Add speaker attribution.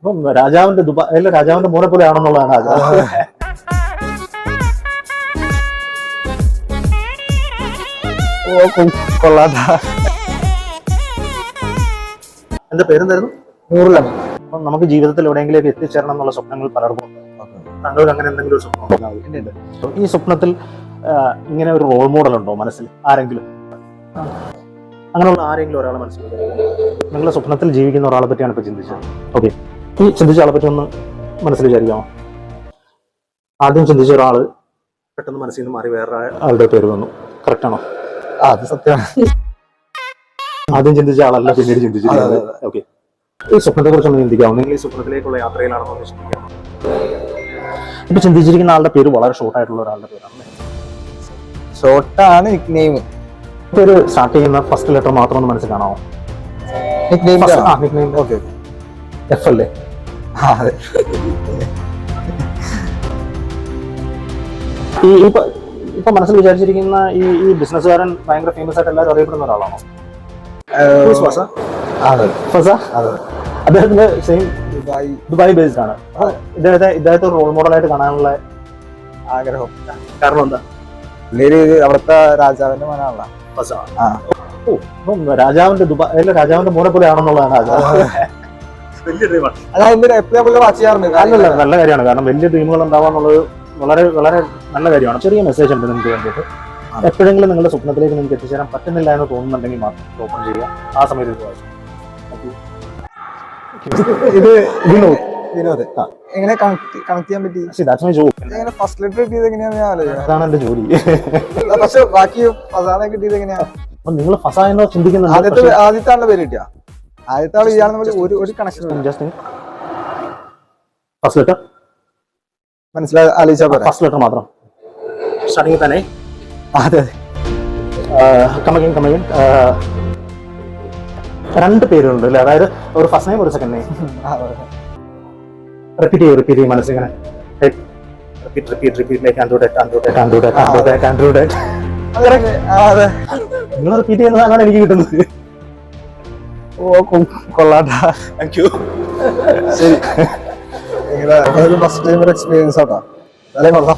Speaker 1: അപ്പം രാജാവിന്റെ ദുബായിലെ രാജാവിന്റെ മോനെ പോലെ ആണെന്നുള്ളതാണ് ആഗ്രഹം.
Speaker 2: കൊള്ളാട്ടാ.
Speaker 1: എന്റെ പേരെന്തായിരുന്നു?
Speaker 2: നൂറിലാണ്.
Speaker 1: അപ്പം നമുക്ക് ജീവിതത്തിൽ എവിടെയെങ്കിലേക്ക് എത്തിച്ചേരണം എന്നുള്ള സ്വപ്നങ്ങൾ പലർക്കും ഉണ്ട്. താങ്കൾക്ക് അങ്ങനെ എന്തെങ്കിലും ഒരു സ്വപ്നം ഉണ്ടാവും? ഈ സ്വപ്നത്തിൽ ഇങ്ങനെ ഒരു റോൾ മോഡൽ ഉണ്ടോ മനസ്സിൽ? ആരെങ്കിലും അങ്ങനെയുള്ള ആരെങ്കിലും ഒരാളെ മനസ്സിൽ നിങ്ങളുടെ സ്വപ്നത്തിൽ ജീവിക്കുന്ന ഒരാളെ പറ്റിയാണ് ഇപ്പൊ ചിന്തിച്ചത്. ഓക്കെ, ഈ ചിന്തിച്ച ആളെ പറ്റി ഒന്ന് മനസ്സിൽ വിചാരിക്കാമോ? ആദ്യം ചിന്തിച്ച ഒരാള് പെട്ടെന്ന് മനസ്സിൽ നിന്ന് മാറി വേറെ ആളുടെ പേര് വന്നു. കറക്റ്റ് ആണോ?
Speaker 2: അത് സത്യമാണ്.
Speaker 1: ആദ്യം ചിന്തിച്ച ആളല്ല പിന്നീട് ചിന്തിച്ചിരുന്നത്. ഓക്കെ, ഈ സ്വപ്നത്തെ കുറിച്ച് ഒന്ന് ചിന്തിക്കാമോ? നിങ്ങൾ ഈ സ്വപ്നത്തിലേക്കുള്ള യാത്രയിലാണെന്ന് ഒന്ന് ചിന്തിക്കാമോ? ഇപ്പൊ ചിന്തിച്ചിരിക്കുന്ന ആളുടെ പേര് വളരെ ഷോർട്ട് ആയിട്ടുള്ള ഒരാളുടെ പേരാണ്.
Speaker 2: ഷോർട്ടാണ് നിക് നെയിം.
Speaker 1: പേര് സ്റ്റാർട്ട് ചെയ്യുന്ന ഫസ്റ്റ് ലെറ്റർ മാത്രം ഒന്ന് മനസ്സിൽ കാണാമോ?
Speaker 2: Nick name.
Speaker 1: ഓക്കെ, എഫ് അല്ലേ?
Speaker 2: അതെ.
Speaker 1: ഇപ്പൊ മനസ്സിൽ വിചാരിച്ചിരിക്കുന്ന ഈ ബിസിനസ്സുകാരൻ ഭയങ്കര ഫേമസ് ആയിട്ട് എല്ലാവരും അറിയപ്പെടുന്ന ഒരാളാണോ? ഫസ. അദ്ദേഹത്തിന്റെ സെയിം ദുബായ് ബേസ്ഡ് ആണ്. ഇദ്ദേഹത്തെ റോൾ മോഡലായിട്ട് കാണാനുള്ള
Speaker 2: ആഗ്രഹം.
Speaker 1: കാരണം എന്താ?
Speaker 2: അവിടുത്തെ രാജാവിന്റെ മോനാണല്ലോ
Speaker 1: ഫസ. അപ്പം ദുബായിലെ രാജാവിന്റെ മോനെ പോലെ ആണെന്നുള്ളതാണ് ആഗ്രഹം. വലിയ ഡ്രീമാണ്. അല്ലല്ല, നല്ല കാര്യമാണ്. കാരണം വലിയ ഡ്രീമുകൾ ഉണ്ടാവാന്നുള്ളത് വളരെ വളരെ നല്ല കാര്യമാണ്. ചെറിയ മെസ്സേജ് ഉണ്ട് നിങ്ങൾക്ക് വേണ്ടിയിട്ട്. എപ്പോഴെങ്കിലും നിങ്ങളുടെ സ്വപ്നത്തിലേക്ക് നിങ്ങൾക്ക് എത്തിച്ചേരാൻ പറ്റുന്നില്ല എന്ന് തോന്നുന്നുണ്ടെങ്കിൽ മാത്രം ഓപ്പൺ ചെയ്യുക. ആ സമയത്ത് ഇത് വായിച്ചു. ഇത്
Speaker 2: വിനോദ് എങ്ങനെ കണക്ട് ചെയ്യാൻ പറ്റി? ഫസ്റ്റ് ലെറ്റർ കിട്ടിയത് എങ്ങനെയാണെന്ന് ഞാൻ ആലോചിക്കുന്നത്.
Speaker 1: അതാണ് എന്റെ ജോലി.
Speaker 2: പക്ഷെ ബാക്കി ഫസാനെ കിട്ടിയത് എങ്ങനെയാ?
Speaker 1: നിങ്ങൾ ഫസ എന്ന് ചിന്തിക്കുന്നത്
Speaker 2: ആദ്യത്തെ ആളുടെ പേര് കിട്ടിയ ആദ്യത്തെ ആൾ ഇയാളെന്ന് ഒരു കണക്ഷൻ
Speaker 1: ഫസ്റ്റ് ലെറ്റർ
Speaker 2: മനസ്സിലായി ആലോചിച്ചാൽ പോരാ.
Speaker 1: ഫസ്റ്റ് ലെറ്റർ മാത്രം സ്റ്റാർട്ടിങ് തന്നെ.
Speaker 2: അതെ,
Speaker 1: കമകൻ രണ്ട് പേരുണ്ട് അല്ലേ? അതായത് ഒരു ഫസ്റ്റ് നെയിം ഒരു സെക്കൻഡ് നെയിം. റിപ്പീറ്റ് ചെയ്യും മനസ്സിങ്ങനെ. നിങ്ങൾ റിപ്പീറ്റ് ചെയ്യുന്നതാണ് എനിക്ക് കിട്ടുന്നത്.
Speaker 2: കൊള്ളാട്ടാ.
Speaker 1: Thank you.
Speaker 2: ശരി, ഫസ്റ്റ് ടൈം എക്സ്പീരിയൻസ് ആട്ടാ. കൊള്ളാം.